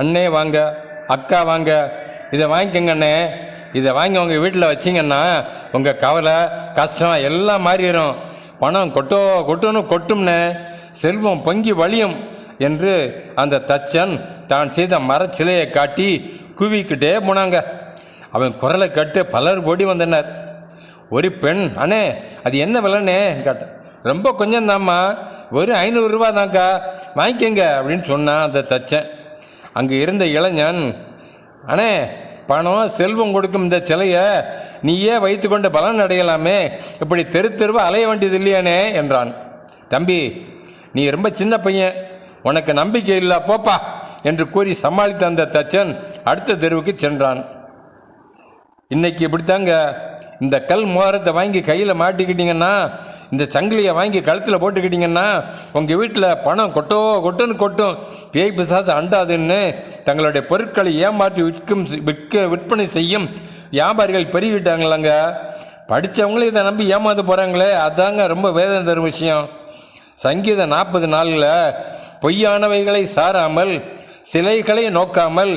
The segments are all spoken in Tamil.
அண்ணே வாங்க, அக்கா வாங்க, இதை வாங்கிக்கோங்க அண்ணே. இதை வாங்கி உங்கள் வீட்டில் வச்சிங்கன்னா உங்கள் கவலை கஷ்டம் எல்லாம் மாறிடும். பணம் கொட்டுன்னு கொட்டும்னே, செல்வம் பொங்கி வழியும் என்று அந்த தச்சன் தான் செய்த மரச்சிலையை காட்டி குவிக்கிட்டே போனாங்க. அவன் குரலை கேட்டு பலர் ஓடி வந்தனர். ஒரு பெண், அண்ணே அது என்ன விலைண்ணே கேட்ட. ரொம்ப கொஞ்சம் தாம்மா, ஒரு 500 ரூபா தான்க்கா, வாங்கிக்கங்க அப்படின்னு சொன்னான் அந்த தச்சன். அங்கே இருந்த இளைஞன், அண்ணே பணம் செல்வம் கொடுக்கும் இந்த சிலையை நீயே வைத்து கொண்டு பலன் அடையலாமே, இப்படி தெரு தெருவா அலைய வேண்டியது இல்லையானே என்றான். தம்பி நீ ரொம்ப சின்ன பையன், உனக்கு நம்பிக்கை இல்லை போப்பா என்று கூறி சமாளித்த அந்த தச்சன் அடுத்த தெருவுக்கு சென்றான். இன்னைக்கு இப்படித்தாங்க, இந்த கல் மோதிரத்தை வாங்கி கையில் மாட்டிக்கிட்டீங்கன்னா, இந்த சங்கிலியை வாங்கி கழுத்தில் போட்டுக்கிட்டீங்கன்னா உங்கள் வீட்டில் பணம் கொட்டுன்னு கொட்டும். பேய் பிசாசு அண்டாதுன்னு தங்களுடைய பொருட்களை ஏமாற்றி விற்பனை செய்யும் வியாபாரிகள் பெருகிட்டாங்களாங்க. படித்தவங்களும் இதை நம்பி ஏமாந்து போகிறாங்களே, அதாங்க ரொம்ப வேதனை தரும் விஷயம். சங்கீதம் 40 நாளில் பொய்யானவைகளை சாராமல் சிலைகளை நோக்காமல்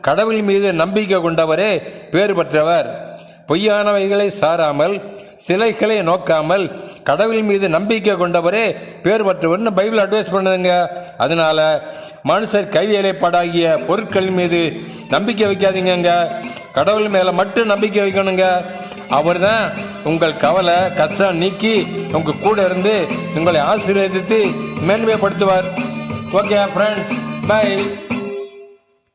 கடவுள் மீது நம்பிக்கை கொண்டவரே பேர் பெற்றவர். பொய்யானவைகளை சாராமல் சிலைகளை நோக்காமல் கடவுள் மீது நம்பிக்கை கொண்டவரே பேர் பெற்றவர்னு பைபிள் அட்வைஸ் பண்ணுதுங்க. அதனால மனுஷர் கைவேலைப்பாடாகிய பொருட்கள் மீது நம்பிக்கை வைக்காதீங்க, கடவுள் மேலே மட்டும் நம்பிக்கை வைக்கணுங்க. அவர் தான் உங்கள் கவலை கஷ்டம் நீக்கி உங்கள் கூட இருந்து உங்களை ஆசீர்வதித்து மேன்மைப்படுத்துவார். Okay friends, by.